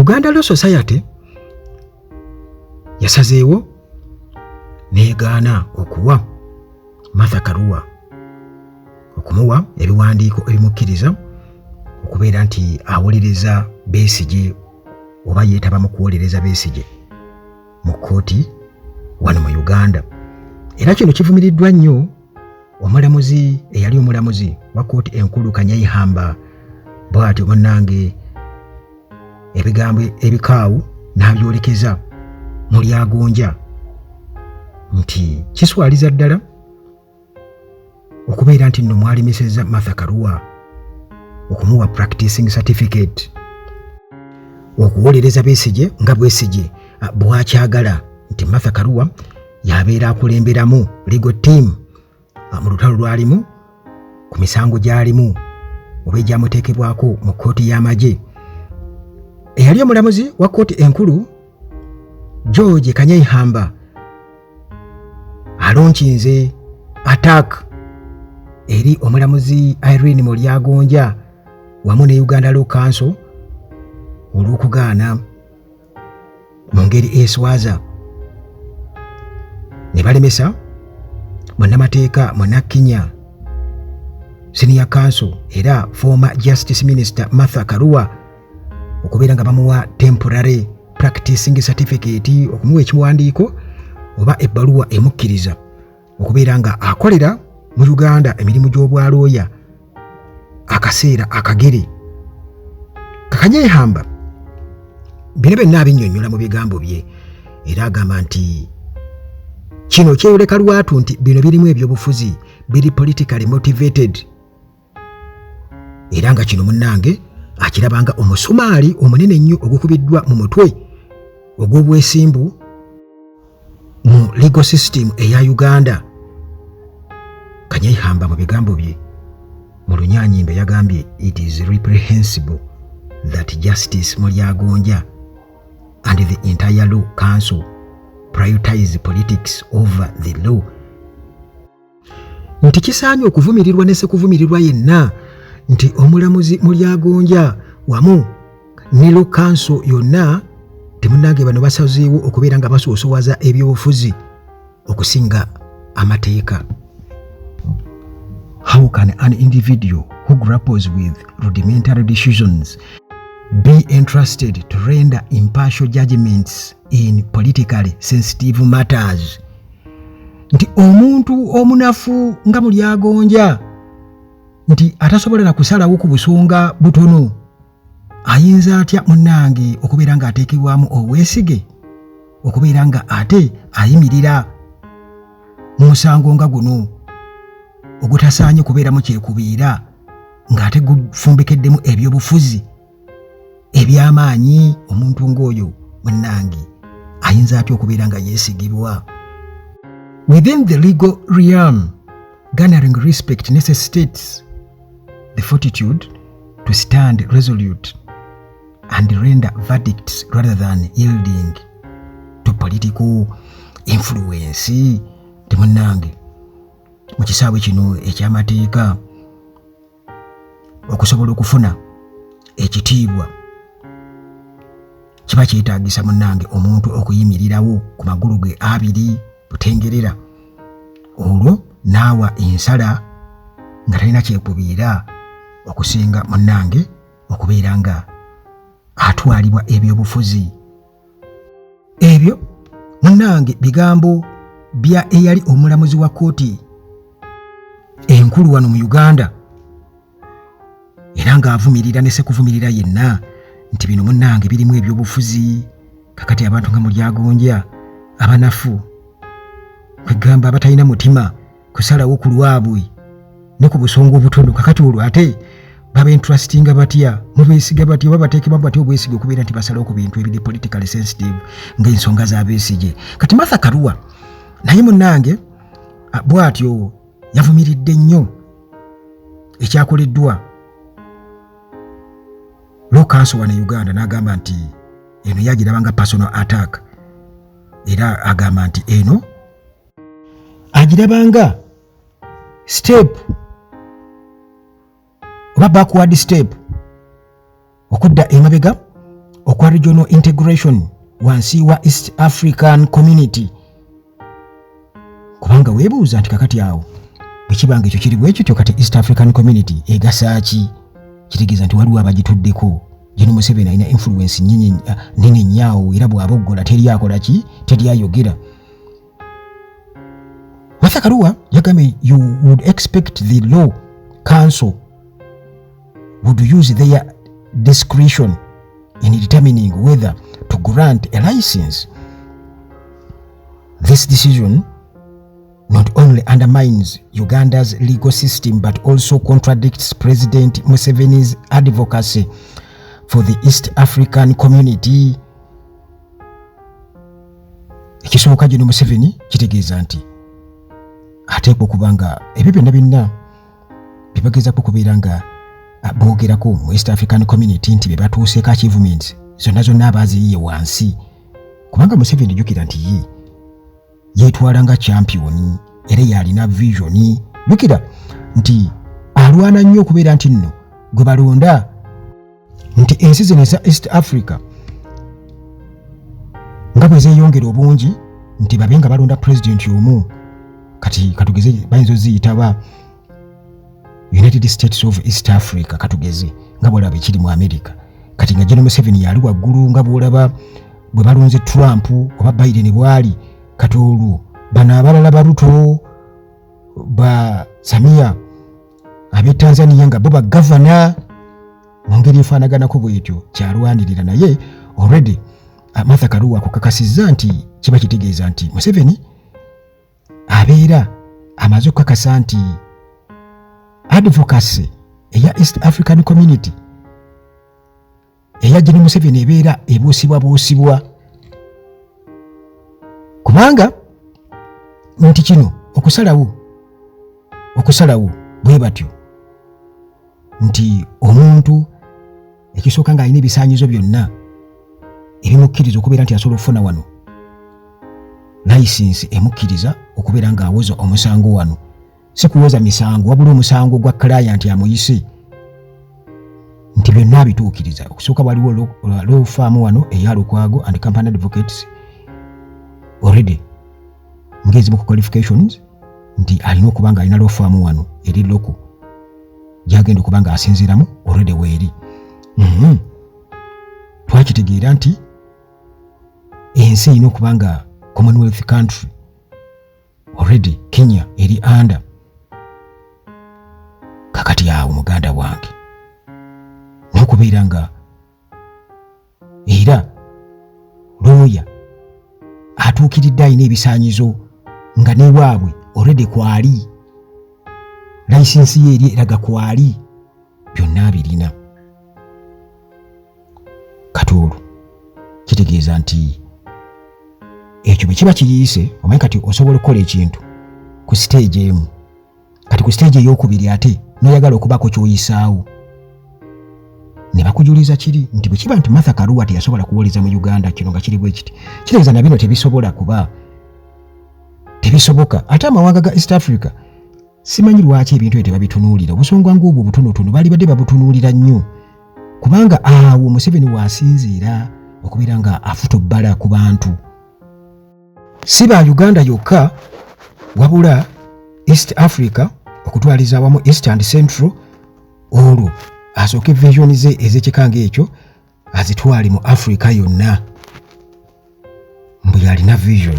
Uganda Law Society yasazeewo neegaana okuwa Martha Karua okumuwa ebiwandiiko ebimukkiriza okubeera nti awolereza Besigye oba yeetaba mu kuwolereza Besigye mu kkooti wano mu Uganda. Era kino kivumiriddwa nnyo omulamuzi eyali omulamuzi wa kkooti enkulu Kanyaihamba bw'atyo munnange ebigambo ebikaawu n'abyolekeza mu Lyagonja nti kiswaliza ddala okubeera nti nno mwalemesezza Martha Karua okumuwa practicing certificate okuwolereza Besigye nga Besigye bw'akyagala nti Martha Karua yabeera akulemberamu legal team mu lutalo lwalimu ku misango gy'alimu oba egyamuteekebwako mu kkooti y'amagye. Eyali omulamuzi wa kkooti enkulu George Kanyaihamba alonkinze attack eri omulamuzi Irene Mulyagonja wamu ne Uganda Law Council olw'okugaana mu ngeri eswaza ne balemesa munnamateeka Munnakinya Senior Counsel era former Justice Minister Martha Karua okubeera nga bamuwa temporary practicing certificate okumuwa ekiwandiiko oba ebbaluwa emukkiriza okubeera nga akolera mu Uganda emirimu gy'obwalooya akaseera akagere. Kanyaihamba bino byonna abinnyonnyola mu bigambo bye era agamba nti kino kyeyoleka lwatu nti bino birimu ebyobufuzi biri politically motivated era nga kino munnange akirabanga omusumaali omunene ennyo ogukubiddwa mu mutwe ogw'obwesimbu mu legal system eya Uganda. Kanyaihamba mu bigambo bye mu Lunyanyimbe yagambye it is reprehensible that Justice Mulyagonja and the entire Law Council prioritize politics over the law. Nti kisaanye okuvumirirwa ne sekuvumirirwa yenna nti omulamuzi Mulyagonja wamu ne Law Council yonna temunnange bano basazeewo okubeera nga basoosowaza ebyobufuzi okusinga amateeka. How can an individual who grapples with rudimentary decisions be entrusted to render impartial judgments in politically sensitive matters? Nti omuntu omunafu nga Mulyagonja nti atasobola na kusalawo ku busonga butono ayinza atya munnange okubeera nga ateekebwamu obwesige okubeera nga ate ayimirira mu musango nga guno ogutasaanye kubeeramu kyekubiira ng'ate gufumbekeddemu ebyobufuzi eby'amaanyi? Omuntu ng'oyo munnange ayinza atya okubeera nga yeesigibwa? Within the legal realm, garnering respect necessitates the fortitude to stand resolute and render verdicts rather than yielding to political influence. Temunnange mu kisaawe kino eky'amateeka okusobola okufuna ekitiibwa kiba kyetaagisa munnange omuntu okuyimirirawo ku magulu ge abiri butengerera olwo naawa ensala nga talina kyekubiira okusinga munnange okubeera nga atwalibwa ebyobufuzi. Ebyo munnange bigambo bya eyali omulamuzi wa kkooti enkulu wano mu Uganda era ng'avumirira ne sekuvumirira yenna nti bino munnange birimu ebyobufuzi. Kakati abantu nga Mulyagonja abanafu kwegamba abatalina mutima kusalawo ku lwabwe ne ku busongo obutono, kakati olwo ate baba entrustinga batya mubeesiga batya oba bateekebwa batya obwesige okubeera nti basalawo ku bintu ebiri politically sensitive ng'ensonga za Besigye. Kati Martha Karua naye munnange bw'atyo yavumiridde nnyo ekyakoleddwa Law Council wano Uganda n'agamba nti eno yagirabanga personal attack era agamba nti eno agirabanga step oba backward step okudda emabega okwa regional integration wansi wa East African Community. Kubanga weebuuza nti kakati awo bwekibanga ekyo kiri bwekityo kati East African Community egasaaki, kitegeeza nti waliwo abagituddeko. Gino Museveni alina influence nene nnyo era bw'aboggola teri akola ki, teri ayogera. Martha Karua yagambye you would expect the law council would use their discretion in determining whether to grant a license. This decision not only undermines Uganda's legal system but also contradicts President Museveni's advocacy for the East African Community. Ekisooka gino Museveni kitegeeza nti ateekwa okubanga ebyo byonna byonna bibagezaako kubeera nga boogerako mu East African Community nti be batuuseeko achievements zonna abaaziyiye wansi. Kubanga Museveni jjukira nti yeetwala nga champion era yalina vision. Jjukira nti alwana nnyo okubeera nti nno gwe balonda nti ensi zino eza East Africa nga bwe zeeyongera obungi nti babe nga balonda president omu. Kati katugeze bayinza oziyitaba United States of East Africa, katugeze nga bwolaba ekiri mu America. Kati nga General Museveni yali waggulu nga bwolaba bwe balonze Trump oba Biden bwali. Kati olwo bano abalala baruto ba Samia ab'e Tanzania nga bo ba governor mu ngeri efaanaganako bwetyo kyalwanirira naye already Martha Karua akukakasizza nti kiba kitegeeza nti Museveni abeera amaze okukakasa nti advocacy eya East African Community eya General Museveni ebeera ebuusibwa. Kubanga nti kino okusalawo bwe batyo nti omuntu ekisooka ng'alina ebisaanyizo byonna ebimukkiriza okubeera nti asobola okufuna wano license emukkiriza okubeera ng'awoza omusango wano, si kuwoza misango wabula omusango gwa client amuyise, nti byonna bituukiriza. Okusooka waliwo law firm wano eya Lukwago and Company Advocates already ng'ezimu ku qualifications nti alina okuba nga alina law firm wano eri loko gyagenda okuba nga asinziiramu already weeri. Twakitegeera nti ensi erina okuba nga Commonwealth country already Kenya eri under. Kakati awo muganda wange n'okubeera nga era looya atuukiridde alina ebisaanyizo nga newaabwe already kwali license ye eri eraga kwali, byonna birina. Katoolo kitegeeza nti ekyo bwe kiba kiyiise omanyi kati osobola okukola ekintu ku stage emu, kati ku stage ey'okubiri ate n'oyagala okubaako ky'oyisaawo ne bakujuliza kiri nti bwe kiba nti Martha Karua teyasobola kuwoleza mu Uganda kino nga kiri bwe kiti, kitegeeza na bino tebisobola kuba tebisoboka. Ate amawanga ga East Africa simanyi lwaki ebintu ebyo tebabitunuulira. Obusonga ng'obwo butonotono baali badde babutunuulira nnyo kubanga awo Museveni waasinziira okubeera nga afuta obbala ku bantu. Si ba Uganda yokka wabula East Africa okutwaliza awamu East and Central, olwo asooke vision ze ez'ekikanga ekyo azitwale mu Africa yonna. Mbu yalina vision.